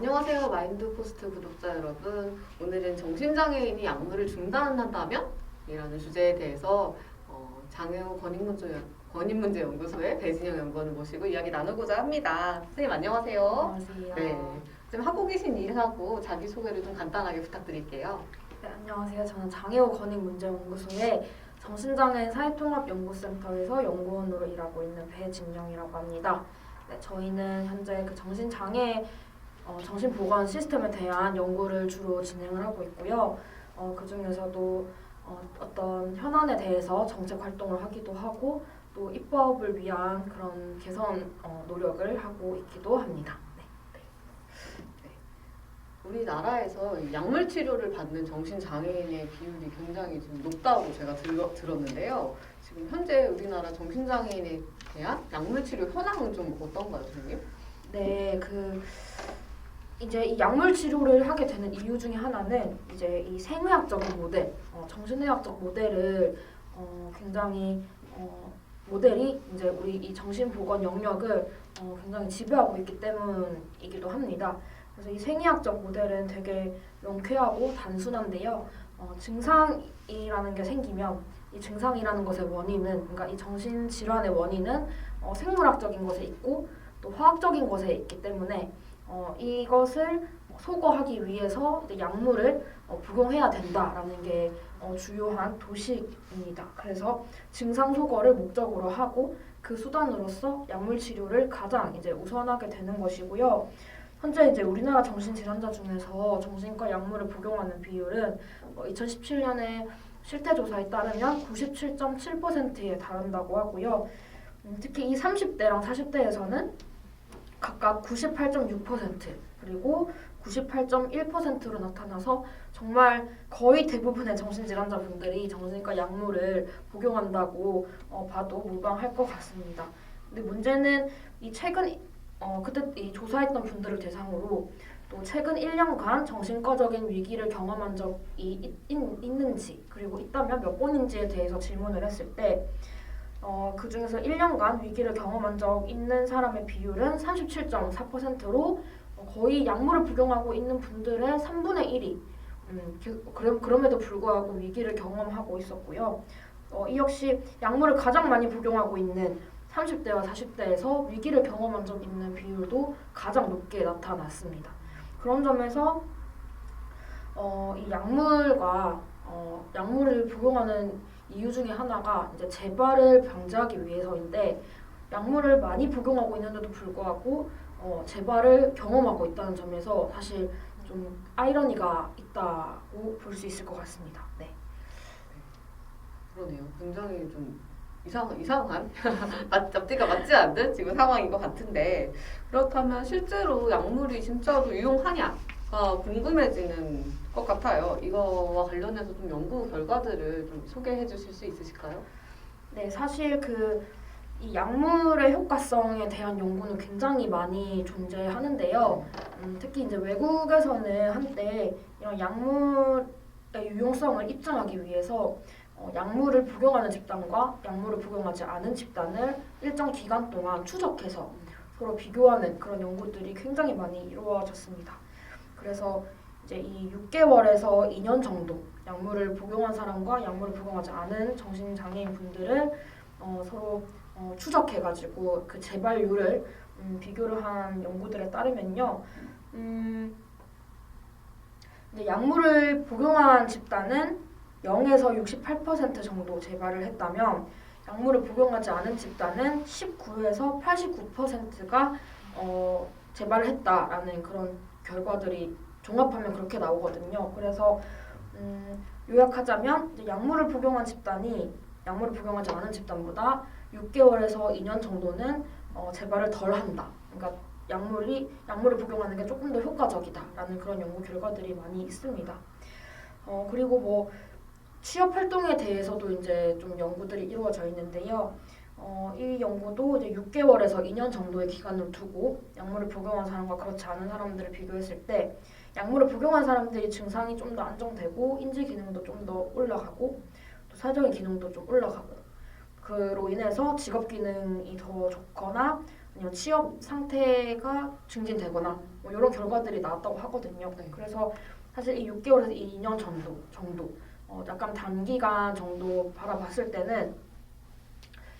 안녕하세요. 마인드포스트 구독자 여러분. 오늘은 정신장애인이 약물을 중단한다면? 이라는 주제에 대해서 장애우 권익문제연구소의 배진영 연구원을 모시고 이야기 나누고자 합니다. 선생님 안녕하세요. 안녕하세요. 네, 지금 하고 계신 일하고 자기소개를 좀 간단하게 부탁드릴게요. 네, 안녕하세요. 저는 장애우 권익문제연구소의 정신장애인 사회통합연구센터에서 연구원으로 일하고 있는 배진영이라고 합니다. 네, 저희는 현재 그 정신장애 정신보건 시스템에 대한 연구를 주로 진행을 하고 있고요. 그 중에서도 어떤 현안에 대해서 정책 활동을 하기도 하고 또 입법을 위한 그런 개선 노력을 하고 있기도 합니다. 우리나라에서 이 약물 치료를 받는 정신장애인의 비율이 굉장히 좀 높다고 제가 들었는데요. 지금 현재 우리나라 정신장애인에 대한 약물 치료 현황은 좀 어떤가요, 선생님? 네, 이제 이 약물 치료를 하게 되는 이유 중에 하나는 이제 이 생의학적인 모델, 정신의학적 모델을 굉장히 모델이 이제 우리 이 정신보건 영역을 굉장히 지배하고 있기 때문이기도 합니다. 그래서 이 생의학적 모델은 되게 명쾌하고 단순한데요. 증상이라는 게 생기면 이 증상이라는 것의 원인은, 그러니까 이 정신질환의 원인은 생물학적인 것에 있고 또 화학적인 것에 있기 때문에 이것을 소거하기 위해서 약물을 복용해야 된다라는 게 주요한 도식입니다. 그래서 증상 소거를 목적으로 하고 그 수단으로서 약물 치료를 가장 이제 우선하게 되는 것이고요. 현재 이제 우리나라 정신질환자 중에서 정신과 약물을 복용하는 비율은 2017년에 실태조사에 따르면 97.7%에 달한다고 하고요. 특히 이 30대랑 40대에서는 각각 98.6% 그리고 98.1%로 나타나서 정말 거의 대부분의 정신질환자분들이 정신과 약물을 복용한다고 봐도 무방할 것 같습니다. 근데 문제는 이 최근 그때 이 조사했던 분들을 대상으로 또 최근 1년간 정신과적인 위기를 경험한 적이 있는지 그리고 있다면 몇 번인지에 대해서 질문을 했을 때 그 중에서 1년간 위기를 경험한 적 있는 사람의 비율은 37.4%로 거의 약물을 복용하고 있는 분들의 3분의 1이 그럼에도 불구하고 위기를 경험하고 있었고요. 이 역시 약물을 가장 많이 복용하고 있는 30대와 40대에서 위기를 경험한 적 있는 비율도 가장 높게 나타났습니다. 그런 점에서 이 약물을 복용하는 이유 중에 하나가 이제 재발을 방지하기 위해서인데 약물을 많이 복용하고 있는데도 불구하고 재발을 경험하고 있다는 점에서 사실 좀 아이러니가 있다고 볼 수 있을 것 같습니다. 네. 그러네요. 굉장히 좀 이상한 앞뒤가 맞지 않는 지금 상황인 것 같은데 그렇다면 실제로 약물이 진짜로 유용하냐가 궁금해지는 것 같아요. 이거와 관련해서 좀 연구 결과들을 좀 소개해 주실 수 있으실까요? 네, 사실 이 약물의 효과성에 대한 연구는 굉장히 많이 존재하는데요. 특히 이제 외국에서는 한때 이런 약물의 유용성을 입증하기 위해서 약물을 복용하는 집단과 약물을 복용하지 않은 집단을 일정 기간 동안 추적해서 서로 비교하는 그런 연구들이 굉장히 많이 이루어졌습니다. 그래서 이제 이 6개월에서 2년 정도 약물을 복용한 사람과 약물을 복용하지 않은 정신장애인 분들을 서로 추적해가지고 그 재발률을 비교를 한 연구들에 따르면요. 이제 약물을 복용한 집단은 0에서 68% 정도 재발을 했다면 약물을 복용하지 않은 집단은 19에서 89%가 재발을 했다라는 그런 결과들이 종합하면 그렇게 나오거든요. 그래서 요약하자면 이제 약물을 복용한 집단이 약물을 복용하지 않은 집단보다 6개월에서 2년 정도는 재발을 덜 한다. 그러니까 약물을 복용하는 게 조금 더 효과적이다라는 그런 연구 결과들이 많이 있습니다. 그리고 뭐 취업 활동에 대해서도 이제 좀 연구들이 이루어져 있는데요. 이 연구도 이제 6개월에서 2년 정도의 기간을 두고 약물을 복용한 사람과 그렇지 않은 사람들을 비교했을 때 약물을 복용한 사람들이 증상이 좀 더 안정되고 인지 기능도 좀 더 올라가고 또 사회적인 기능도 좀 올라가고 그로 인해서 직업 기능이 더 좋거나 아니면 취업 상태가 증진되거나 뭐 이런 결과들이 나왔다고 하거든요. 네. 그래서 사실 이 6개월에서 2년 정도 약간 단기간 정도 바라봤을 때는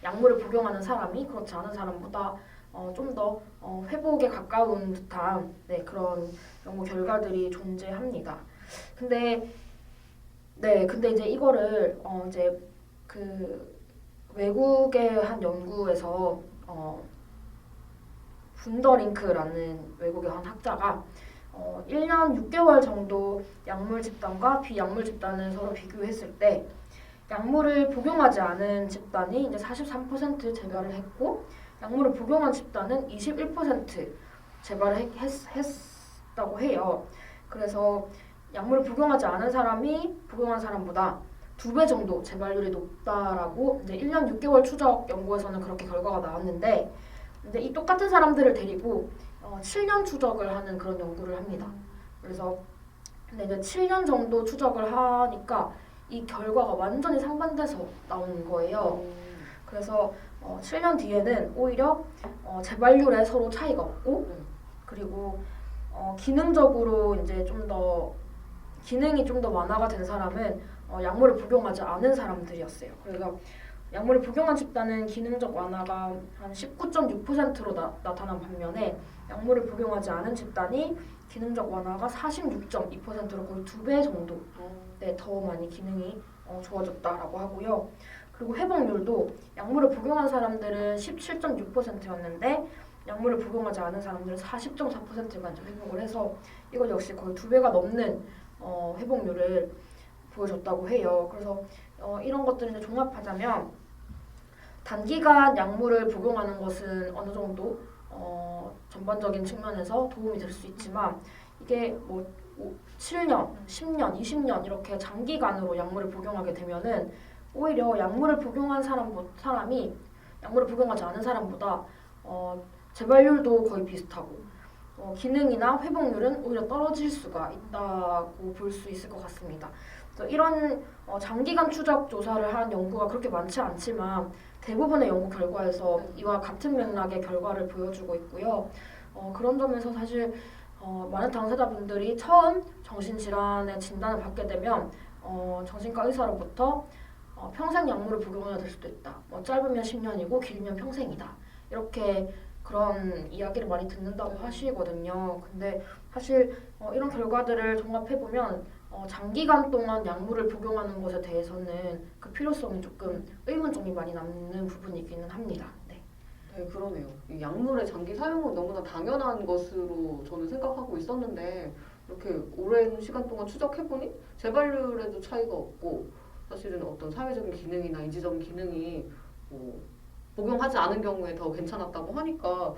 약물을 복용하는 사람이 그렇지 않은 사람보다 좀 더 회복에 가까운 듯한 네, 그런 연구 결과들이 존재합니다. 근데 근데 이제 이거를 이제 그 외국의 한 연구에서 분더링크라는 외국의 한 학자가 1년 6개월 정도 약물 집단과 비약물 집단을 서로 비교했을 때 약물을 복용하지 않은 집단이 이제 43% 재발을 했고 약물을 복용한 집단은 21% 재발을 했다고 해요. 그래서 약물을 복용하지 않은 사람이 복용한 사람보다 2배 정도 재발률이 높다라고 이제 1년 6개월 추적 연구에서는 그렇게 결과가 나왔는데 근데 이 똑같은 사람들을 데리고 7년 추적을 하는 그런 연구를 합니다. 그래서 근데 이제 7년 정도 추적을 하니까 이 결과가 완전히 상반돼서 나오는 거예요. 그래서 7년 뒤에는 오히려 재발률에 서로 차이가 없고 그리고 기능적으로 이제 기능이 좀 더 완화가 된 사람은 약물을 복용하지 않은 사람들이었어요. 그래서 약물을 복용한 집단은 기능적 완화가 한 19.6%로 나타난 반면에 약물을 복용하지 않은 집단이 기능적 완화가 46.2%로 거의 2배 정도 더 많이 기능이 좋아졌다라고 하고요. 그리고 회복률도 약물을 복용한 사람들은 17.6%였는데 약물을 복용하지 않은 사람들은 40.4%가 이제 회복을 해서 이거 역시 거의 2배가 넘는 회복률을 보여줬다고 해요. 그래서 이런 것들을 이제 종합하자면 단기간 약물을 복용하는 것은 어느 정도 전반적인 측면에서 도움이 될 수 있지만 이게 뭐 7년, 10년, 20년 이렇게 장기간으로 약물을 복용하게 되면은 오히려 약물을 복용한 사람이 약물을 복용하지 않은 사람보다 재발률도 거의 비슷하고 기능이나 회복률은 오히려 떨어질 수가 있다고 볼 수 있을 것 같습니다. 그래서 이런 장기간 추적 조사를 한 연구가 그렇게 많지 않지만 대부분의 연구 결과에서 이와 같은 맥락의 결과를 보여주고 있고요. 그런 점에서 사실 많은 당사자분들이 처음 정신질환의 진단을 받게 되면 정신과 의사로부터 평생 약물을 복용해야 될 수도 있다. 짧으면 10년이고 길면 평생이다. 이렇게 그런 이야기를 많이 듣는다고 하시거든요. 근데 사실 이런 결과들을 종합해보면 장기간 동안 약물을 복용하는 것에 대해서는 그 필요성이 조금 의문점이 많이 남는 부분이기는 합니다. 네. 네, 그러네요. 이 약물의 장기 사용은 너무나 당연한 것으로 저는 생각하고 있었는데 이렇게 오랜 시간 동안 추적해보니 재발률에도 차이가 없고 사실은 어떤 사회적인 기능이나 인지적인 기능이 복용하지 않은 경우에 더 괜찮았다고 하니까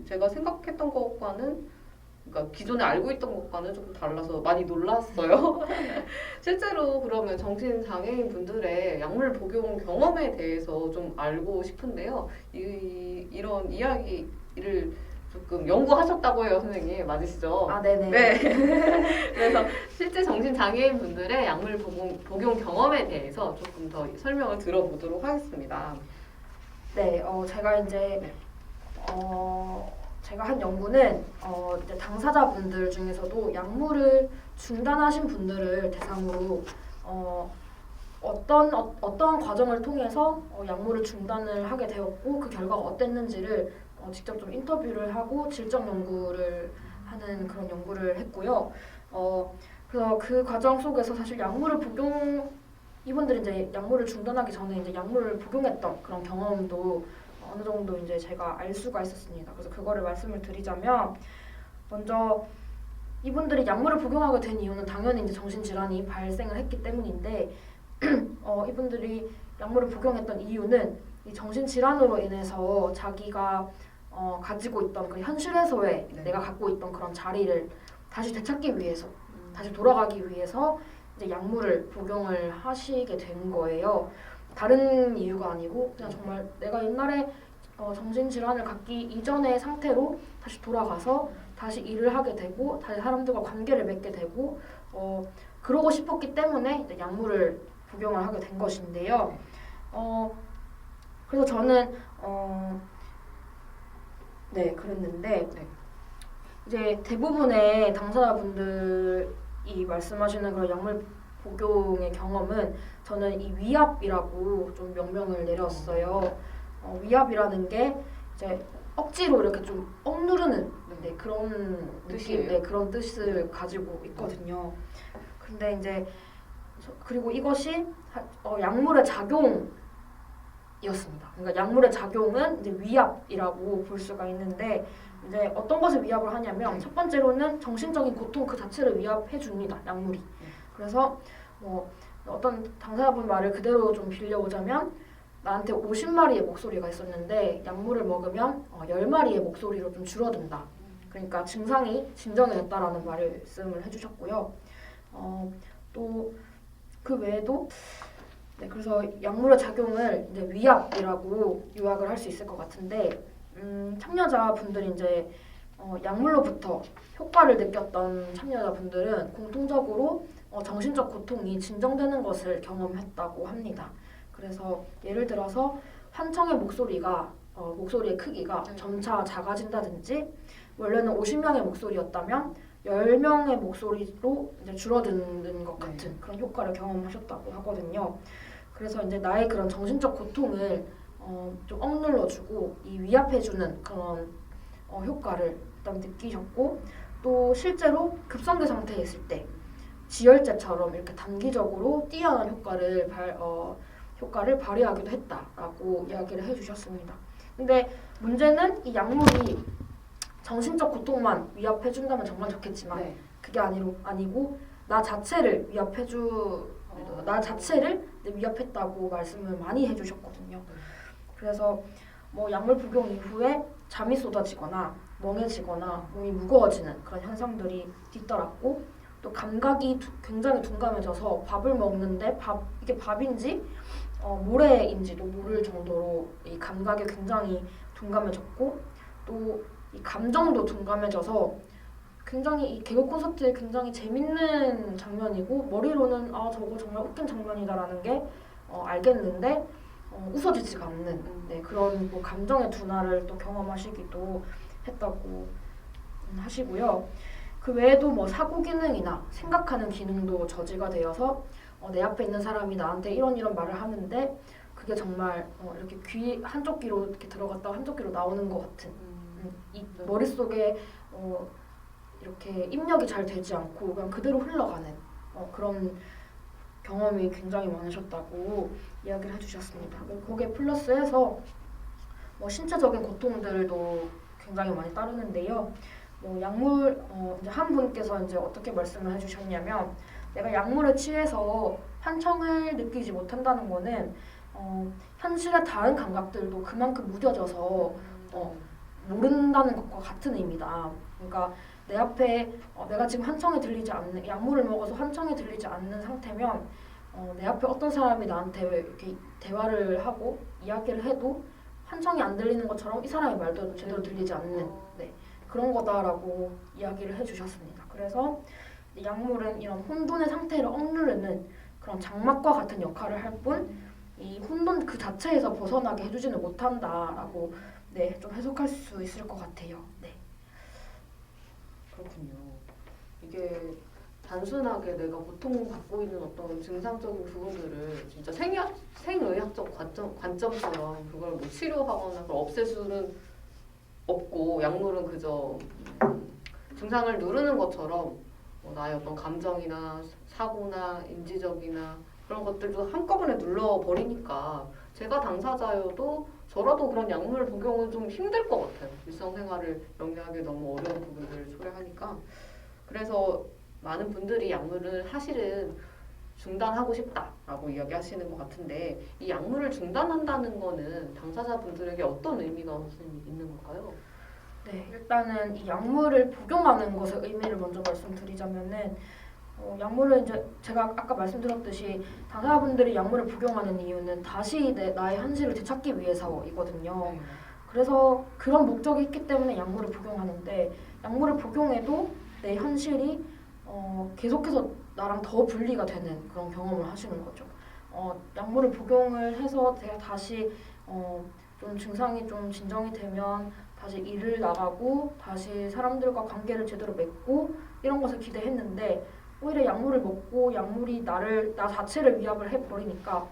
제가 생각했던 것과는 그러니까 기존에 알고 있던 것과는 조금 달라서 많이 놀랐어요. 실제로 그러면 정신장애인 분들의 약물 복용 경험에 대해서 좀 알고 싶은데요. 이런 이야기를 조금 연구하셨다고 해요, 선생님. 맞으시죠? 아, 네네. 네. 그래서 실제 정신장애인 분들의 약물 복용 경험에 대해서 조금 더 설명을 들어보도록 하겠습니다. 네, 제가 이제 제가 한 연구는 이제 당사자분들 중에서도 약물을 중단하신 분들을 대상으로 어떤 과정을 통해서 약물을 중단을 하게 되었고 그 결과가 어땠는지를 직접 좀 인터뷰를 하고 질적 연구를 하는 그런 연구를 했고요. 그래서 그 과정 속에서 사실 이분들이 이제 약물을 중단하기 전에 이제 약물을 복용했던 그런 경험도 어느 정도 이제 제가 알 수가 있었습니다. 그래서 그거를 말씀을 드리자면 먼저 이분들이 약물을 복용하게 된 이유는 당연히 이제 정신질환이 발생을 했기 때문인데 이분들이 약물을 복용했던 이유는 이 정신질환으로 인해서 자기가 가지고 있던 그 현실에서의 내가 갖고 있던 그런 자리를 다시 되찾기 위해서 다시 돌아가기 위해서 이제 약물을 복용을 하시게 된 거예요. 다른 이유가 아니고 그냥 정말 내가 옛날에 정신질환을 갖기 이전의 상태로 다시 돌아가서 다시 일을 하게 되고 다시 사람들과 관계를 맺게 되고 그러고 싶었기 때문에 이제 약물을 복용을 하게 된 것인데요. 그래서 저는 네, 그랬는데 네. 이제 대부분의 당사자분들이 말씀하시는 그런 약물 복용의 경험은 저는 이 위압이라고 좀 명명을 내렸어요. 위압이라는 게 이제 억지로 이렇게 좀 억누르는 네, 그런 느낌, 뜻이에요? 네, 그런 뜻을 가지고 있거든요. 근데 이제 그리고 이것이 약물의 작용이었습니다. 그러니까 약물의 작용은 이제 위압이라고 볼 수가 있는데 이제 어떤 것을 위압을 하냐면 첫 번째로는 정신적인 고통 그 자체를 위압해 줍니다. 약물이. 그래서 뭐 어떤 당사자분 말을 그대로 좀 빌려오자면 나한테 50마리의 목소리가 있었는데 약물을 먹으면 10마리의 목소리로 좀 줄어든다. 그러니까 증상이 진정해졌다라는 말씀을 해주셨고요. 또 그 외에도 네, 그래서 약물의 작용을 이제 위압이라고 요약을 할 수 있을 것 같은데 참여자분들이 이제 약물로부터 효과를 느꼈던 참여자분들은 공통적으로 정신적 고통이 진정되는 것을 경험했다고 합니다. 그래서 예를 들어서 환청의 목소리의 크기가 점차 작아진다든지 원래는 50명의 목소리였다면 10명의 목소리로 이제 줄어드는 것 같은 그런 효과를 경험하셨다고 하거든요. 그래서 이제 나의 그런 정신적 고통을 좀 억눌러주고 이 위압해주는 그런 효과를 일단 느끼셨고 또 실제로 급성대 상태에 있을 때 지혈제처럼 이렇게 단기적으로 뛰어난 효과를 발휘하기도 했다라고 이야기를 해주셨습니다. 근데 문제는 이 약물이 정신적 고통만 위압해준다면 정말 좋겠지만 네. 그게 아니고 나 자체를 위압했다고 말씀을 많이 해주셨거든요. 그래서 뭐 약물 복용 이후에 잠이 쏟아지거나 멍해지거나 몸이 무거워지는 그런 현상들이 뒤따랐고 또 감각이 굉장히 둔감해져서 밥을 먹는데 이게 밥인지 모래인지도 모를 정도로 이 감각이 굉장히 둔감해졌고 또 이 감정도 둔감해져서 굉장히 이 개그 콘서트에 굉장히 재밌는 장면이고 머리로는 저거 정말 웃긴 장면이다라는 게 알겠는데 웃어지지가 않는 그런 뭐 감정의 둔화를 또 경험하시기도 했다고 하시고요. 그 외에도 뭐 사고 기능이나 생각하는 기능도 저지가 되어서 내 앞에 있는 사람이 나한테 이런 말을 하는데 그게 정말 이렇게 귀 한쪽 귀로 이렇게 들어갔다가 한쪽 귀로 나오는 것 같은 이 머릿속에 이렇게 입력이 잘 되지 않고 그냥 그대로 흘러가는 그런 경험이 굉장히 많으셨다고 이야기를 해주셨습니다. 거기에 플러스해서 뭐 신체적인 고통들도 굉장히 많이 따르는데요. 뭐 약물 이제 한 분께서 이제 어떻게 말씀을 해주셨냐면 내가 약물에 취해서 환청을 느끼지 못한다는 거는 현실의 다른 감각들도 그만큼 무뎌져서 모른다는 것과 같은 의미다. 그러니까 내 앞에 내가 지금 환청이 들리지 않는 약물을 먹어서 환청이 들리지 않는 상태면 내 앞에 어떤 사람이 나한테 이렇게 대화를 하고 이야기를 해도 환청이 안 들리는 것처럼 이 사람의 말도 제대로 들리지 않는 그런 거다라고 이야기를 해주셨습니다. 그래서 약물은 이런 혼돈의 상태를 억누르는 그런 장막과 같은 역할을 할 뿐 이 혼돈 그 자체에서 벗어나게 해주지는 못한다라고 좀 해석할 수 있을 것 같아요. 네. 그렇군요. 이게 단순하게 내가 고통받고 있는 어떤 증상적인 부분들을 진짜 생의학적 관점처럼 그걸 뭐 치료하거나 그걸 없앨 수는 없고 약물은 그저 증상을 누르는 것처럼 나의 어떤 감정이나 사고나 인지적이나 그런 것들도 한꺼번에 눌러버리니까 제가 당사자여도 저라도 그런 약물 복용은 좀 힘들 것 같아요. 일상생활을 영위하기 너무 어려운 부분들을 초래하니까. 그래서 많은 분들이 약물을 사실은 중단하고 싶다라고 이야기하시는 것 같은데 이 약물을 중단한다는 거는 당사자분들에게 어떤 의미가 있는 걸까요? 네, 일단은 이 약물을 복용하는 것의 의미를 먼저 말씀드리자면은 약물을 이제 제가 아까 말씀드렸듯이 당사자분들이 약물을 복용하는 이유는 다시 나의 현실을 되찾기 위해서이거든요. 그래서 그런 목적이 있기 때문에 약물을 복용하는데 약물을 복용해도 내 현실이 계속해서 나랑 더 분리가 되는 그런 경험을 하시는 거죠. 약물을 복용을 해서 제가 다시 좀 증상이 좀 진정이 되면 다시 일을 나가고 다시 사람들과 관계를 제대로 맺고 이런 것을 기대했는데 오히려 약물을 먹고 약물이 나 자체를 위압을 해버리니까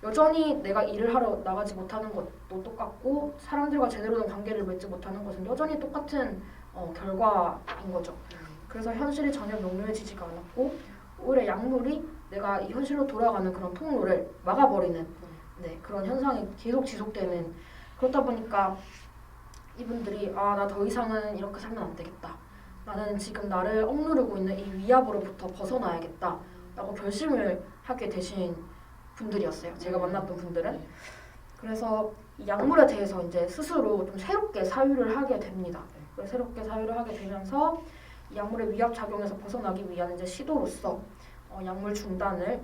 여전히 내가 일을 하러 나가지 못하는 것도 똑같고 사람들과 제대로 된 관계를 맺지 못하는 것은 여전히 똑같은 결과인 거죠. 그래서 현실이 전혀 명료해지지가 않았고 오히려 약물이 내가 이 현실로 돌아가는 그런 통로를 막아버리는 그런 현상이 계속 지속되는 그렇다 보니까 이분들이 나 더 이상은 이렇게 살면 안 되겠다. 나는 지금 나를 억누르고 있는 이 위압으로부터 벗어나야겠다. 라고 결심을 하게 되신 분들이었어요. 제가 만났던 분들은. 그래서 이 약물에 대해서 이제 스스로 좀 새롭게 사유를 하게 됩니다. 새롭게 사유를 하게 되면서 이 약물의 위압 작용에서 벗어나기 위한 이제 시도로서 약물 중단을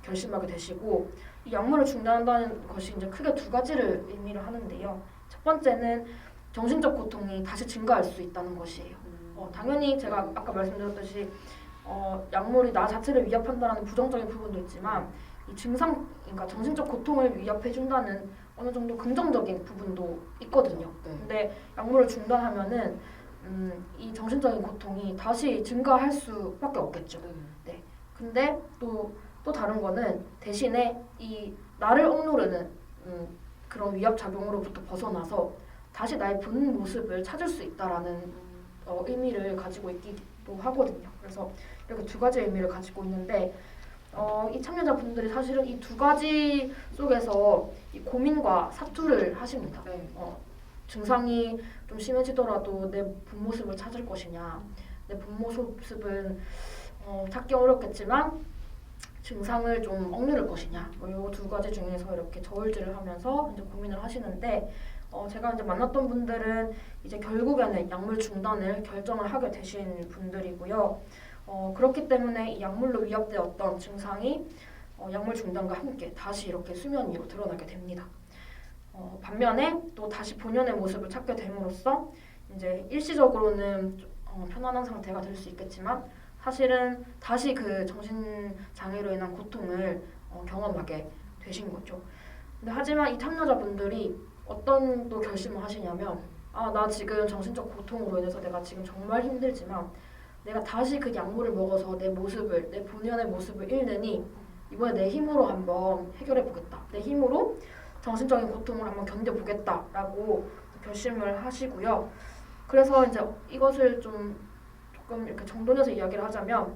결심하게 되시고 이 약물을 중단한다는 것이 이제 크게 두 가지를 의미를 하는데요. 첫 번째는 정신적 고통이 다시 증가할 수 있다는 것이에요. 당연히 제가 아까 말씀드렸듯이 약물이 나 자체를 위협한다는 부정적인 부분도 있지만 이 증상, 그러니까 정신적 고통을 위협해준다는 어느 정도 긍정적인 부분도 있거든요. 근데 약물을 중단하면은 이 정신적인 고통이 다시 증가할 수밖에 없겠죠. 네. 근데 또 다른 거는 대신에 이 나를 억누르는 그런 위협 작용으로부터 벗어나서 다시 나의 본 모습을 찾을 수 있다라는 의미를 가지고 있기도 하거든요. 그래서 이렇게 두 가지 의미를 가지고 있는데 이 참여자분들이 사실은 이 두 가지 속에서 이 고민과 사투를 하십니다. 증상이 좀 심해지더라도 내 본 모습을 찾을 것이냐, 내 본 모습은 찾기 어렵겠지만 증상을 좀 억누를 것이냐, 이 두 가지 중에서 이렇게 저울질을 하면서 이제 고민을 하시는데 제가 이제 만났던 분들은 이제 결국에는 약물 중단을 결정을 하게 되신 분들이고요. 그렇기 때문에 이 약물로 위협되었던 증상이 약물 중단과 함께 다시 이렇게 수면 위로 드러나게 됩니다. 반면에 또 다시 본연의 모습을 찾게 됨으로써 이제 일시적으로는 편안한 상태가 될 수 있겠지만 사실은 다시 그 정신 장애로 인한 고통을 경험하게 되신 거죠. 근데 하지만 이 참여자분들이 어떤 또 결심을 하시냐면 나 지금 정신적 고통으로 인해서 내가 지금 정말 힘들지만 내가 다시 그 약물을 먹어서 내 본연의 모습을 잃느니 이번에 내 힘으로 한번 해결해 보겠다. 내 힘으로 정신적인 고통을 한번 견뎌보겠다라고 결심을 하시고요. 그래서 이제 이것을 조금 이렇게 정돈해서 이야기를 하자면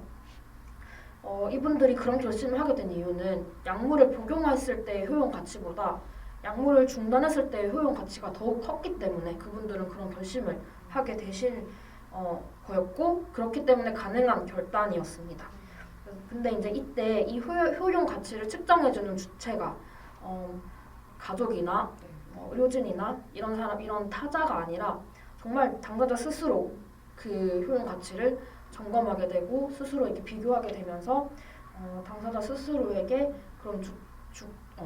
이분들이 그런 결심을 하게 된 이유는 약물을 복용했을 때의 효용 가치보다 약물을 중단했을 때의 효용 가치가 더욱 컸기 때문에 그분들은 그런 결심을 하게 되신 거였고 그렇기 때문에 가능한 결단이었습니다. 근데 이제 이때 이 효용 가치를 측정해주는 주체가 가족이나 의료진이나 이런 타자가 아니라 정말 당사자 스스로 그 효용 가치를 점검하게 되고 스스로 이렇게 비교하게 되면서 당사자 스스로에게 그런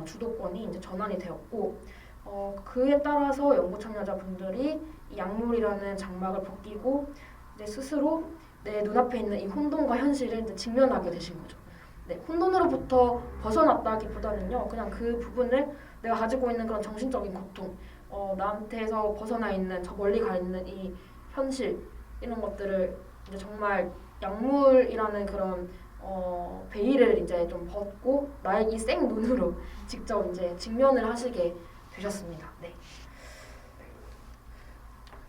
주도권이 이제 전환이 되었고 그에 따라서 연구 참여자분들이 이 약물이라는 장막을 벗기고 이제 스스로 내 눈앞에 있는 이 혼돈과 현실을 이제 직면하게 되신 거죠. 네, 혼돈으로부터 벗어났다기보다는요, 그냥 그 부분을 내가 가지고 있는 그런 정신적인 고통, 나한테서 벗어나 있는 저 멀리 가 있는 이 현실 이런 것들을 이제 정말 약물이라는 그런 베일을 이제 좀 벗고 나의 이 생 눈으로 직접 이제 직면을 하시게 되셨습니다. 네.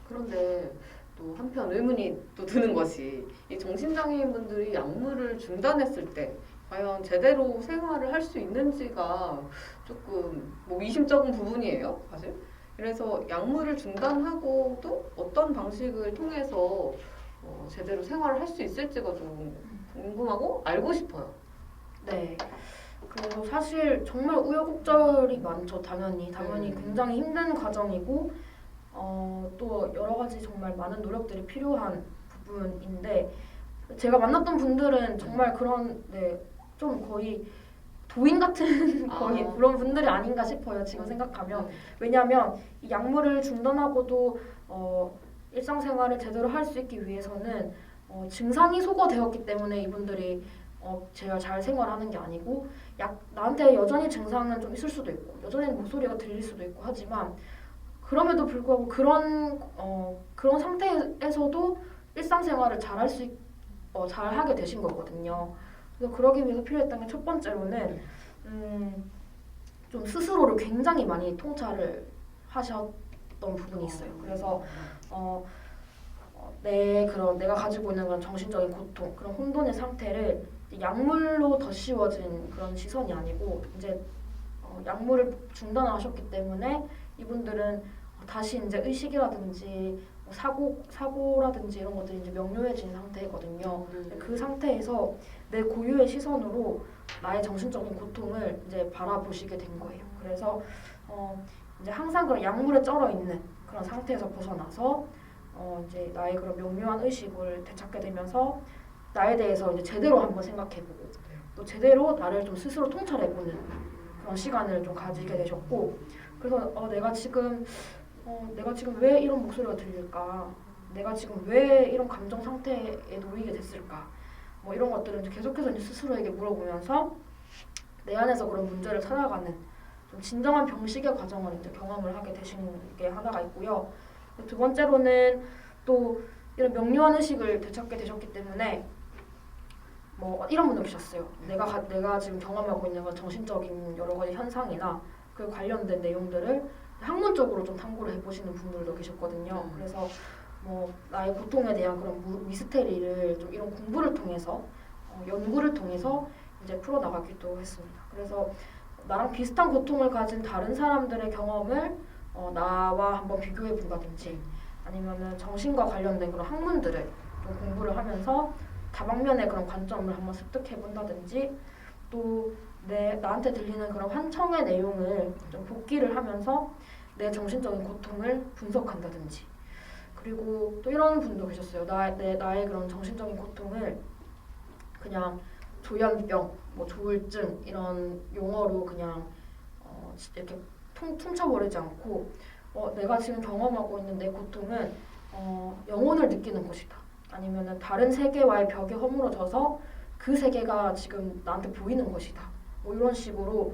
그런데 또 한편 의문이 또 드는 것이 이 정신장애인분들이 약물을 중단했을 때 과연 제대로 생활을 할 수 있는지가 조금 미심쩍은 부분이에요, 사실. 그래서 약물을 중단하고도 어떤 방식을 통해서 제대로 생활을 할 수 있을지가 좀 궁금하고 알고 싶어요. 네. 그래서 사실 정말 우여곡절이 많죠. 당연히 굉장히 힘든 과정이고 또 여러 가지 정말 많은 노력들이 필요한 부분인데 제가 만났던 분들은 정말 그런 좀 거의 도인 같은 거의 그런 분들이 아닌가 싶어요. 지금 생각하면. 왜냐하면 이 약물을 중단하고도 일상생활을 제대로 할 수 있기 위해서는 증상이 소거되었기 때문에 이분들이 제가 잘 생활하는 게 아니고 나한테 여전히 증상은 좀 있을 수도 있고 여전히 목소리가 들릴 수도 있고 하지만 그럼에도 불구하고 그런 상태에서도 일상생활을 잘 하게 되신 거거든요. 그래서 그러기 위해서 필요했던 게 첫 번째로는 좀 스스로를 굉장히 많이 통찰을 하셨던 부분이 있어요. 그래서 내가 가지고 있는 그런 정신적인 고통, 그런 혼돈의 상태를 약물로 덧씌워진 그런 시선이 아니고 이제 약물을 중단하셨기 때문에 이분들은 다시 이제 의식이라든지 사고라든지 이런 것들이 이제 명료해진 상태거든요. 그 상태에서 내 고유의 시선으로 나의 정신적인 고통을 이제 바라보시게 된 거예요. 그래서 이제 항상 그런 약물에 쩔어 있는 그런 상태에서 벗어나서 이제 나의 그런 명료한 의식을 되찾게 되면서 나에 대해서 이제 제대로 한번 생각해보고 또 제대로 나를 좀 스스로 통찰해보는 그런 시간을 좀 가지게 되셨고 그래서 내가 지금 왜 이런 목소리가 들릴까? 내가 지금 왜 이런 감정 상태에 놓이게 됐을까? 뭐 이런 것들을 이제 계속해서 이제 스스로에게 물어보면서 내 안에서 그런 문제를 찾아가는 좀 진정한 병식의 과정을 이제 경험을 하게 되신 게 하나가 있고요. 두 번째로는 또 이런 명료한 의식을 되찾게 되셨기 때문에 뭐 이런 분도 계셨어요. 내가 지금 경험하고 있는 건 정신적인 여러 가지 현상이나 그 관련된 내용들을 학문적으로 좀 탐구를 해보시는 분들도 계셨거든요. 그래서 뭐 나의 고통에 대한 그런 미스테리를 좀 이런 공부를 통해서 연구를 통해서 이제 풀어나가기도 했습니다. 그래서 나랑 비슷한 고통을 가진 다른 사람들의 경험을 나와 한번 비교해 본다든지 아니면은 정신과 관련된 그런 학문들을 좀 공부를 하면서 다방면의 그런 관점을 한번 습득해 본다든지 또 나한테 들리는 그런 환청의 내용을 좀 복기를 하면서 내 정신적인 고통을 분석한다든지 그리고 또 이런 분도 계셨어요. 나의 그런 정신적인 고통을 그냥 조현병, 뭐 조울증 이런 용어로 그냥 이렇게 퉁쳐버리지 않고 내가 지금 경험하고 있는 내 고통은 영혼을 느끼는 것이다. 아니면은 다른 세계와의 벽에 허물어져서 그 세계가 지금 나한테 보이는 것이다. 뭐 이런 식으로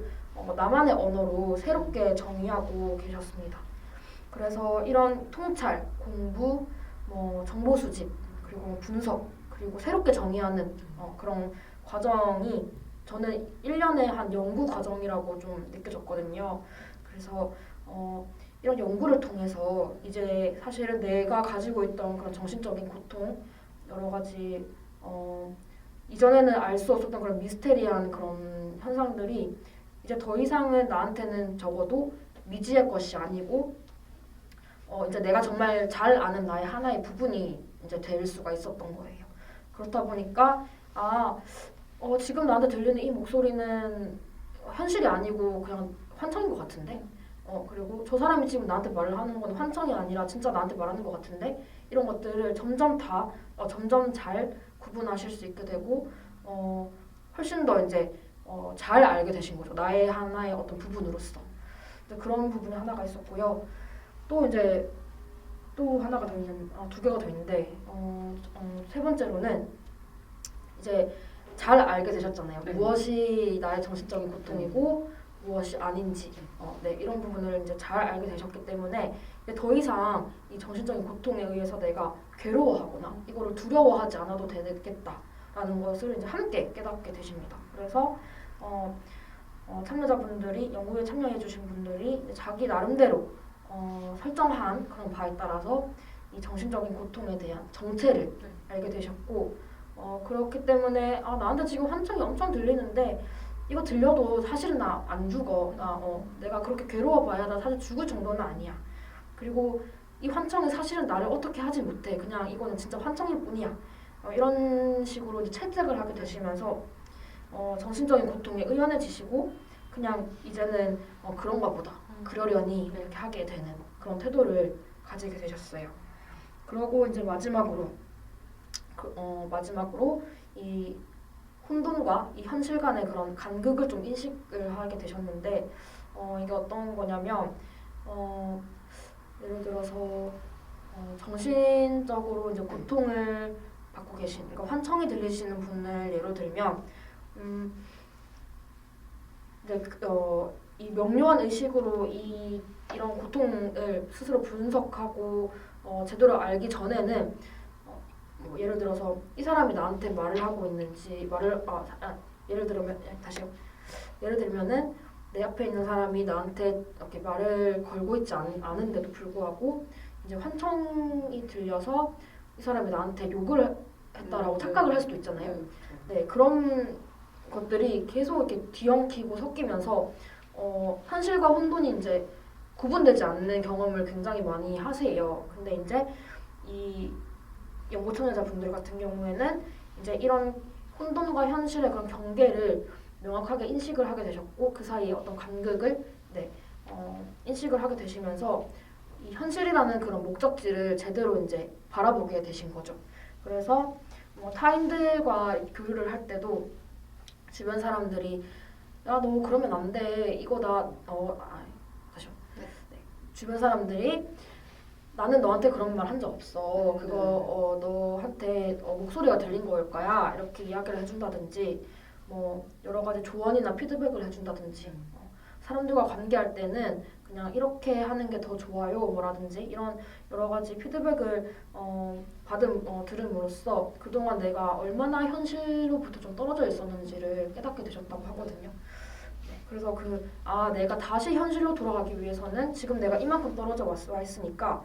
나만의 언어로 새롭게 정의하고 계셨습니다. 그래서 이런 통찰, 공부, 뭐 정보 수집, 그리고 분석, 그리고 새롭게 정의하는 그런 과정이 저는 1년의 한 연구 과정이라고 좀 느껴졌거든요. 그래서 이런 연구를 통해서 이제 사실은 내가 가지고 있던 그런 정신적인 고통, 여러 가지 이전에는 알 수 없었던 그런 미스테리한 그런 현상들이 이제 더 이상은 나한테는 적어도 미지의 것이 아니고 이제 내가 정말 잘 아는 나의 하나의 부분이 이제 될 수가 있었던 거예요. 그렇다 보니까 지금 나한테 들리는 이 목소리는 현실이 아니고 그냥 환청인 것 같은데 그리고 저 사람이 지금 나한테 말을 하는 건 환청이 아니라 진짜 나한테 말하는 것 같은데 이런 것들을 점점 잘 구분하실 수 있게 되고 훨씬 더 이제 잘 알게 되신 거죠. 나의 하나의 어떤 부분으로서 그런 부분이 하나가 있었고요. 또 이제 또 하나가 더 있는 두 개가 더 있는데 세 번째로는 이제 잘 알게 되셨잖아요. 네. 무엇이 나의 정신적인 고통이고 무엇이 아닌지 이런 부분을 이제 잘 알게 되셨기 때문에 이제 더 이상 이 정신적인 고통에 의해서 내가 괴로워하거나 이거를 두려워하지 않아도 되겠다라는 것을 이제 함께 깨닫게 되십니다. 그래서 참여자분들이 연구에 참여해주신 분들이 자기 나름대로 설정한 그런 바에 따라서 이 정신적인 고통에 대한 정체를 알게 되셨고 그렇기 때문에 나한테 지금 환청이 엄청 들리는데 이거 들려도 사실은 나 안 죽어. 내가 그렇게 괴로워봐야 나 사실 죽을 정도는 아니야. 그리고 이 환청이 사실은 나를 어떻게 하지 못해. 그냥 이거는 진짜 환청일 뿐이야. 이런 식으로 이제 채택을 하게 되시면서 정신적인 고통에 의연해지시고 그냥 이제는 그런가 보다. 그러려니 이렇게 하게 되는 그런 태도를 가지게 되셨어요. 그리고 이제 마지막으로 이 혼돈과 이 현실 간의 그런 간극을 좀 인식을 하게 되셨는데 이게 어떤 거냐면 예를 들어서 정신적으로 이제 고통을 받고 계신, 그러니까 환청이 들리시는 분을 예로 들면 이제 이 명료한 의식으로 이런 고통을 스스로 분석하고 제대로 알기 전에는 뭐 예를 들어서 이 사람이 나한테 말을 하고 있는지 예를 들면 다시요. 예를 들면은 내 앞에 있는 사람이 나한테 이렇게 말을 걸고 있지 않은데도 불구하고 이제 환청이 들려서 이 사람이 나한테 욕을 했다라고 착각을 할 수도 있잖아요. 네, 그런 것들이 계속 이렇게 뒤엉키고 섞이면서 현실과 혼돈이 이제 구분되지 않는 경험을 굉장히 많이 하세요. 근데 이제 이 연구 참여자분들 같은 경우에는 이제 이런 혼돈과 현실의 그런 경계를 명확하게 인식을 하게 되셨고 그 사이에 어떤 간극을 인식을 하게 되시면서 이 현실이라는 그런 목적지를 제대로 이제 바라보게 되신 거죠. 그래서 뭐 타인들과 교류를 할 때도 주변 사람들이 야 너 그러면 안 돼 이거 다시요. 네. 주변 사람들이 나는 너한테 그런 말 한 적 없어. 그거 너한테 목소리가 들린 거일 거야. 이렇게 이야기를 해준다든지 뭐 여러 가지 조언이나 피드백을 해준다든지 사람들과 관계할 때는 그냥 이렇게 하는 게 더 좋아요 뭐라든지 이런 여러 가지 피드백을 들음으로써 그동안 내가 얼마나 현실로부터 좀 떨어져 있었는지를 깨닫게 되셨다고 하거든요. 네, 그래서 내가 다시 현실로 돌아가기 위해서는 지금 내가 이만큼 떨어져 와 있으니까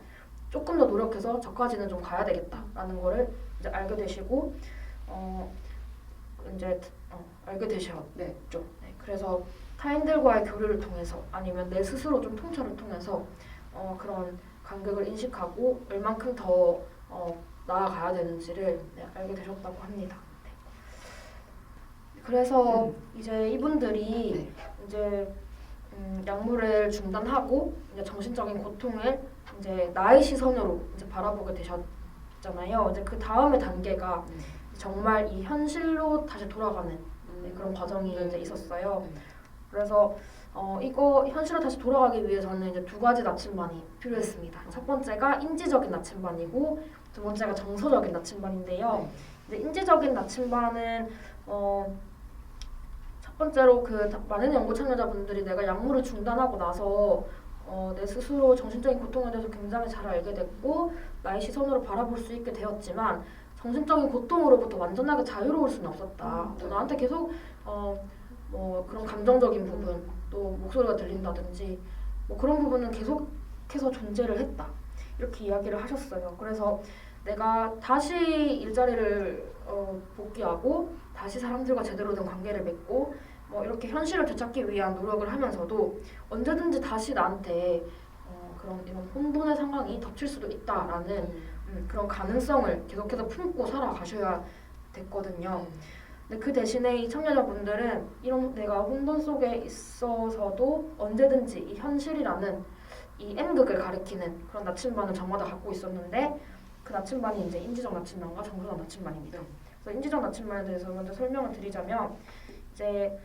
조금 더 노력해서 저까지는 좀 가야 되겠다라는 거를 이제 알게 되시고 알게 되셨죠. 네, 그래서 타인들과의 교류를 통해서 아니면 내 스스로 좀 통찰을 통해서 그런 간격을 인식하고 얼만큼 더 나아가야 되는지를 알게 되셨다고 합니다. 네. 그래서 이제 이분들이 이제 약물을 중단하고 이제 정신적인 고통을 이제 나의 시선으로 이제 바라보게 되셨잖아요. 이제 그 다음의 단계가 정말 이 현실로 다시 돌아가는 그런 과정이 이제 있었어요. 그래서 이거 현실로 다시 돌아가기 위해서는 이제 두 가지 나침반이 필요했습니다. 첫 번째가 인지적인 나침반이고 두 번째가 정서적인 나침반인데요. 이제 인지적인 나침반은 첫 번째로 많은 연구 참여자분들이 내가 약물을 중단하고 나서 내 스스로 정신적인 고통에 대해서 굉장히 잘 알게 됐고 나의 시선으로 바라볼 수 있게 되었지만 정신적인 고통으로부터 완전하게 자유로울 수는 없었다. 나한테 계속 뭐 그런 감정적인 부분 또 목소리가 들린다든지 뭐 그런 부분은 계속해서 존재를 했다. 이렇게 이야기를 하셨어요. 그래서 내가 다시 일자리를 복귀하고 다시 사람들과 제대로 된 관계를 맺고 뭐 이렇게 현실을 되찾기 위한 노력을 하면서도 언제든지 다시 나한테 이런 혼돈의 상황이 덮칠 수도 있다라는 그런 가능성을 계속해서 품고 살아가셔야 됐거든요. 근데 그 대신에 이 참여자분들은 이런 내가 혼돈 속에 있어서도 언제든지 이 현실이라는 이 N극을 가리키는 그런 나침반을 저마다 갖고 있었는데 그 나침반이 이제 인지적 나침반과 정서적 나침반입니다. 그래서 인지적 나침반에 대해서 먼저 설명을 드리자면 이제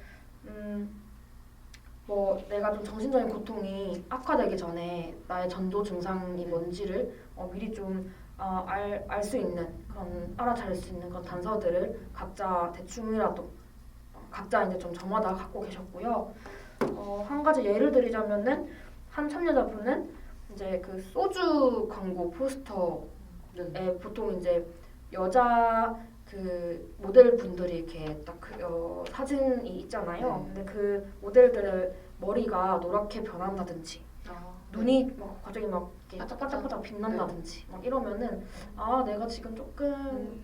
뭐 내가 좀 정신적인 고통이 악화되기 전에 나의 전조 증상이 뭔지를 미리 좀 알 수 있는 그런 알아차릴 수 있는 그런 단서들을 각자 대충이라도 각자 이제 좀 저마다 갖고 계셨고요. 한 가지 예를 드리자면은 한 참여자분은 이제 그 소주 광고 포스터에 보통 이제 여자 그 모델 분들이 이렇게 딱 사진이 있잖아요. 근데 그 모델들의 머리가 노랗게 변한다든지 눈이 막 갑자기 막 이렇게 반짝반짝 빛난다든지 막 이러면은 내가 지금 조금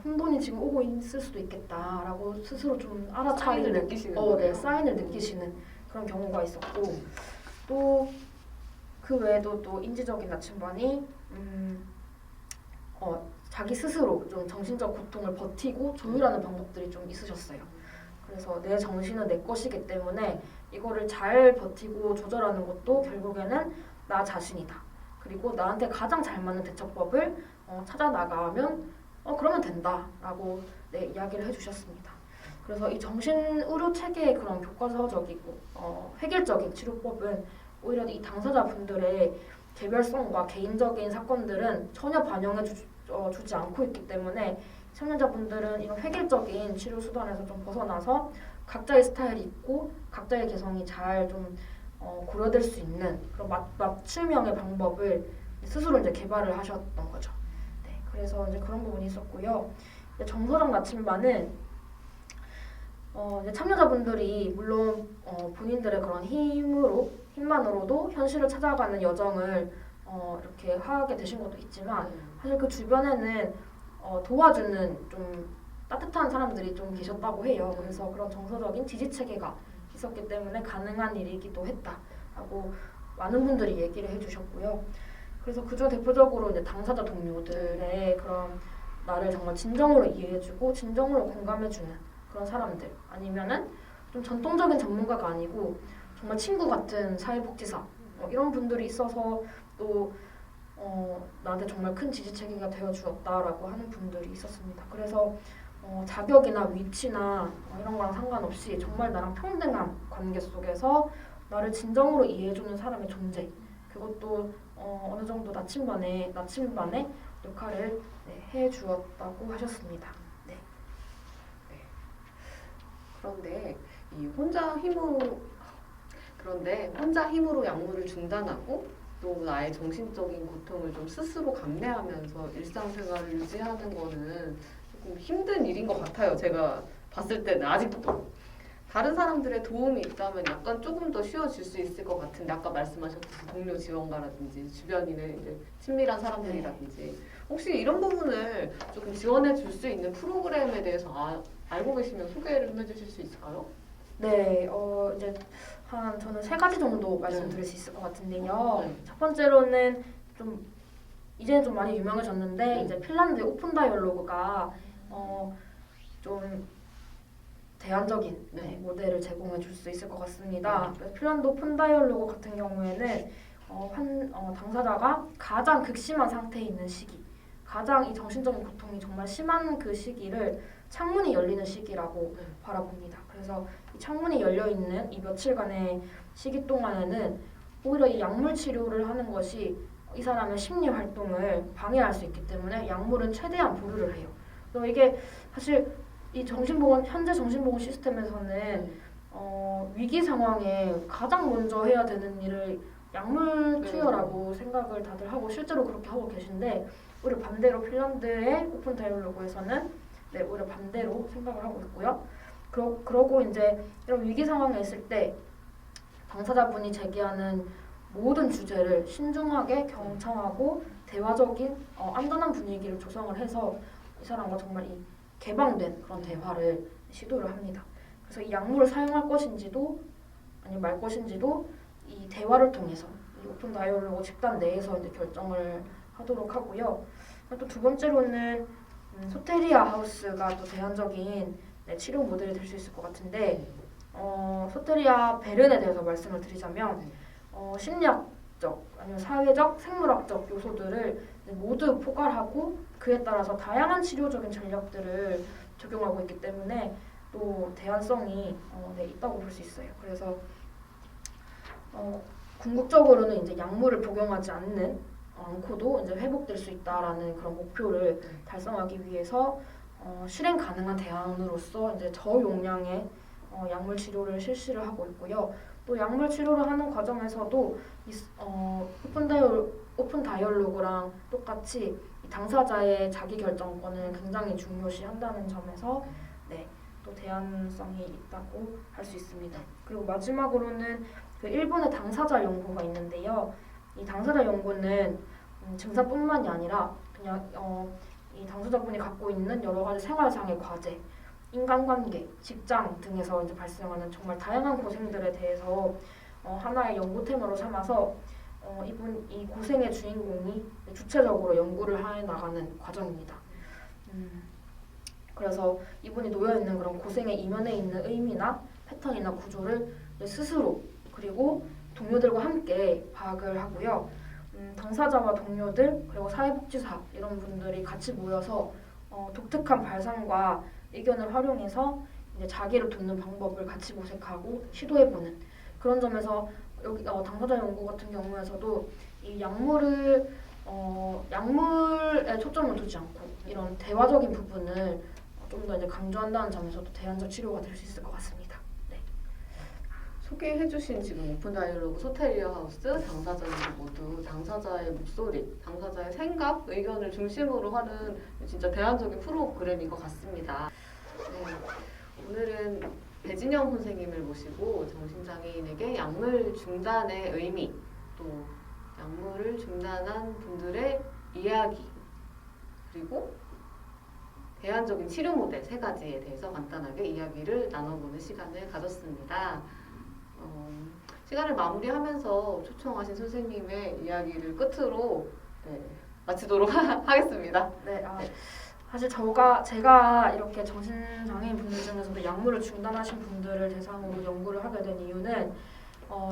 혼돈이 지금 오고 있을 수도 있겠다라고 스스로 좀 알아차리는 사인을 느끼시는 그런 경우가 있었고 또 그 외에도 또 인지적인 나침반이 자기 스스로 좀 정신적 고통을 버티고 조율하는 방법들이 좀 있으셨어요. 그래서 내 정신은 내 것이기 때문에 이거를 잘 버티고 조절하는 것도 결국에는 나 자신이다. 그리고 나한테 가장 잘 맞는 대처법을 찾아 나가면 그러면 된다라고 이야기를 해주셨습니다. 그래서 이 정신의료 체계의 그런 교과서적이고 획일적인 치료법은 오히려 이 당사자분들의 개별성과 개인적인 사건들은 전혀 반영해 주지 않고 있기 때문에 참여자분들은 이런 획일적인 치료 수단에서 좀 벗어나서 각자의 스타일이 있고 각자의 개성이 잘 좀 고려될 수 있는 그런 맞춤형의 방법을 스스로 이제 개발을 하셨던 거죠. 네, 그래서 이제 그런 부분이 있었고요. 이제 정서적 나침반은 이제 참여자분들이 물론 본인들의 그런 힘만으로도 현실을 찾아가는 여정을 이렇게 하게 되신 것도 있지만 사실 그 주변에는 도와주는 좀 따뜻한 사람들이 좀 계셨다고 해요. 그래서 그런 정서적인 지지 체계가 있었기 때문에 가능한 일이기도 했다라고 많은 분들이 얘기를 해주셨고요. 그래서 그중 대표적으로 이제 당사자 동료들의 그런 나를 정말 진정으로 이해해주고 진정으로 공감해주는 그런 사람들, 아니면은 좀 전통적인 전문가가 아니고 정말 친구 같은 사회복지사 이런 분들이 있어서 또 나한테 정말 큰 지지체계가 되어 주었다라고 하는 분들이 있었습니다. 그래서 자격이나 위치나 이런 거랑 상관없이 정말 나랑 평등한 관계 속에서 나를 진정으로 이해해주는 사람의 존재, 그것도 어느 정도 나침반의 역할을 해주었다고 하셨습니다. 네. 그런데 혼자 힘으로 약물을 중단하고 또 나의 정신적인 고통을 좀 스스로 감내하면서 일상생활을 유지하는 거는 조금 힘든 일인 것 같아요. 제가 봤을 때는 아직도. 다른 사람들의 도움이 있다면 약간 조금 더 쉬워질 수 있을 것 같은데 아까 말씀하셨듯이 동료 지원가라든지 주변인의 이제 친밀한 사람들이라든지 혹시 이런 부분을 조금 지원해 줄 수 있는 프로그램에 대해서 알고 계시면 소개를 좀 해주실 수 있을까요? 네, 이제 저는 3가지 정도 말씀드릴 수 있을 것 같은데요. 네. 첫 번째로는 이제는 좀 많이 유명해졌는데 이제 핀란드의 오픈 다이얼로그가 좀 대안적인 모델을 제공해 줄 수 있을 것 같습니다. 그래서 핀란드 오픈 다이얼로그 같은 경우에는 당사자가 가장 극심한 상태에 있는 시기, 가장 이 정신적인 고통이 정말 심한 그 시기를 창문이 열리는 시기라고 바라봅니다. 그래서 이 창문이 열려 있는 이 며칠간의 시기 동안에는 오히려 이 약물 치료를 하는 것이 이 사람의 심리 활동을 방해할 수 있기 때문에 약물은 최대한 보류를 해요. 그래서 이게 사실 이 현재 정신보건 시스템에서는 위기 상황에 가장 먼저 해야 되는 일을 약물 투여라고 생각을 다들 하고 실제로 그렇게 하고 계신데 오히려 반대로 핀란드의 오픈 다이얼로그에서는 오히려 반대로 생각을 하고 있고요. 그러고 이제 이런 위기 상황에 있을 때 당사자분이 제기하는 모든 주제를 신중하게 경청하고 대화적인 안전한 분위기를 조성을 해서 이 사람과 정말 이 개방된 그런 대화를 시도를 합니다. 그래서 이 약물을 사용할 것인지도 아니면 말 것인지도 이 대화를 통해서 이 오픈 다이얼로그 집단 내에서 이제 결정을 하도록 하고요. 또 두 번째로는 소테리아 하우스가 또 대안적인 치료 모델이 될 수 있을 것 같은데 소테리아 베른에 대해서 말씀을 드리자면 심리학적 아니면 사회적, 생물학적 요소들을 모두 포괄하고 그에 따라서 다양한 치료적인 전략들을 적용하고 있기 때문에 또 대안성이 있다고 볼 수 있어요. 그래서 궁극적으로는 이제 약물을 복용하지 않고도 이제 회복될 수 있다라는 그런 목표를 달성하기 위해서 실행 가능한 대안으로서 이제 저용량의 약물 치료를 실시를 하고 있고요. 또 약물 치료를 하는 과정에서도 오픈 다이얼로그랑 똑같이 당사자의 자기 결정권을 굉장히 중요시한다는 점에서 또 대안성이 있다고 할 수 있습니다. 그리고 마지막으로는 그 일본의 당사자 연구가 있는데요. 이 당사자 연구는 증상뿐만이 아니라 그냥 이 당사자분이 갖고 있는 여러 가지 생활상의 과제, 인간관계, 직장 등에서 이제 발생하는 정말 다양한 고생들에 대해서 하나의 연구템으로 삼아서 이 고생의 주인공이 주체적으로 연구를 해 나가는 과정입니다. 그래서 이분이 놓여있는 그런 고생의 이면에 있는 의미나 패턴이나 구조를 스스로 그리고 동료들과 함께 파악을 하고요. 당사자와 동료들 그리고 사회복지사 이런 분들이 같이 모여서 독특한 발상과 의견을 활용해서 이제 자기를 돕는 방법을 같이 모색하고 시도해보는 그런 점에서 여기 당사자 연구 같은 경우에서도 이 약물을 약물에 초점을 두지 않고 이런 대화적인 부분을 좀 더 이제 강조한다는 점에서도 대안적 치료가 될 수 있을 것 같습니다. 네. 소개해주신 지금 오픈 다이얼로그 소테리아 하우스 당사자들 모두 당사자의 목소리, 당사자의 생각, 의견을 중심으로 하는 진짜 대안적인 프로그램인 것 같습니다. 네. 오늘은 배진영 선생님을 모시고 정신장애인에게 약물 중단의 의미, 또 약물을 중단한 분들의 이야기, 그리고 대안적인 치료 모델 세 가지에 대해서 간단하게 이야기를 나눠보는 시간을 가졌습니다. 시간을 마무리하면서 초청하신 선생님의 이야기를 끝으로 마치도록 하겠습니다. 네, 사실 제가 이렇게 정신장애인 분들 중에서도 약물을 중단하신 분들을 대상으로 연구를 하게 된 이유는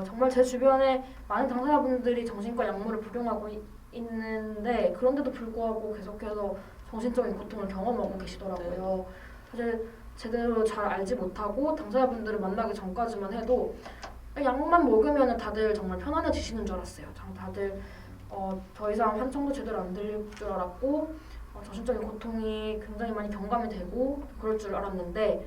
정말 제 주변에 많은 당사자분들이 정신과 약물을 복용하고 있는데 그런데도 불구하고 계속해서 정신적인 고통을 경험하고 계시더라고요. 사실 제대로 잘 알지 못하고 당사자분들을 만나기 전까지만 해도 약만 먹으면 다들 정말 편안해지시는 줄 알았어요. 다들 더 이상 환청도 제대로 안 들릴 줄 알았고 정신적인 고통이 굉장히 많이 경감이 되고 그럴 줄 알았는데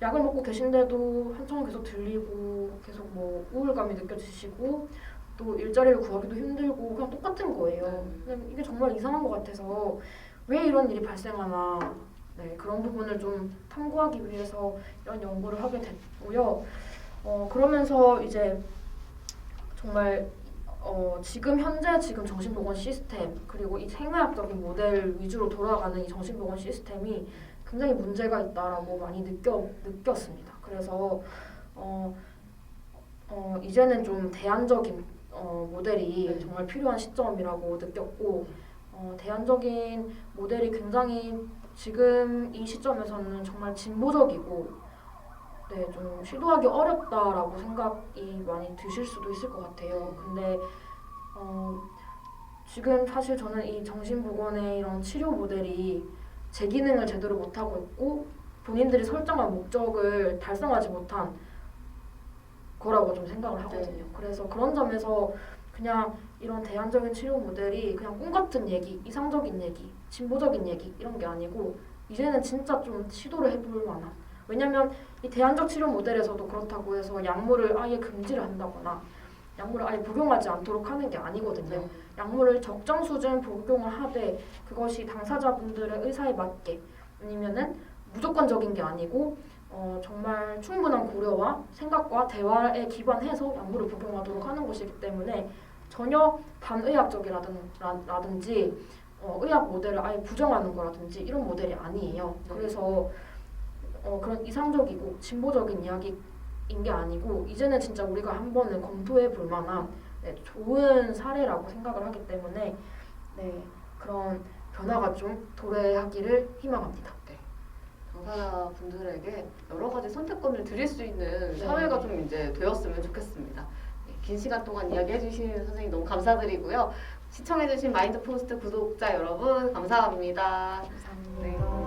약을 먹고 계신데도 환청은 계속 들리고 계속 뭐 우울감이 느껴지시고 또 일자리를 구하기도 힘들고 그냥 똑같은 거예요. 근데 이게 정말 이상한 것 같아서 왜 이런 일이 발생하나 그런 부분을 좀 탐구하기 위해서 이런 연구를 하게 됐고요. 그러면서 이제 정말 지금 현재 정신보건 시스템 그리고 이 생의학적인 모델 위주로 돌아가는 이 정신보건 시스템이 굉장히 문제가 있다라고 많이 느꼈습니다. 그래서 이제는 좀 대안적인 모델이 정말 필요한 시점이라고 느꼈고 대안적인 모델이 굉장히 지금 이 시점에서는 정말 진보적이고 좀 시도하기 어렵다라고 생각이 많이 드실 수도 있을 것 같아요. 근데 지금 사실 저는 이 정신보건의 이런 치료 모델이 제 기능을 제대로 못하고 있고 본인들이 설정한 목적을 달성하지 못한 거라고 좀 생각을 하거든요. 그래서 그런 점에서 그냥 이런 대안적인 치료 모델이 그냥 꿈 같은 얘기, 이상적인 얘기, 진보적인 얘기 이런 게 아니고 이제는 진짜 좀 시도를 해볼 만한. 왜냐면 이 대안적 치료 모델에서도 그렇다고 해서 약물을 아예 금지를 한다거나 약물을 아예 복용하지 않도록 하는 게 아니거든요. 약물을 적정 수준 복용을 하되 그것이 당사자분들의 의사에 맞게 아니면은 무조건적인 게 아니고 정말 충분한 고려와 생각과 대화에 기반해서 약물을 복용하도록 하는 것이기 때문에 전혀 반의학적이라든지 의학 모델을 아예 부정하는 거라든지 이런 모델이 아니에요. 그래서 그런 이상적이고 진보적인 이야기인 게 아니고 이제는 진짜 우리가 한 번은 검토해 볼 만한 좋은 사례라고 생각을 하기 때문에 그런 변화가 좀 도래하기를 희망합니다. 당사자분들에게 여러 가지 선택권을 드릴 수 있는 사회가 좀 이제 되었으면 좋겠습니다. 긴 시간 동안 이야기해주신 선생님 너무 감사드리고요. 시청해주신 마인드포스트 구독자 여러분 감사합니다. 감사합니다.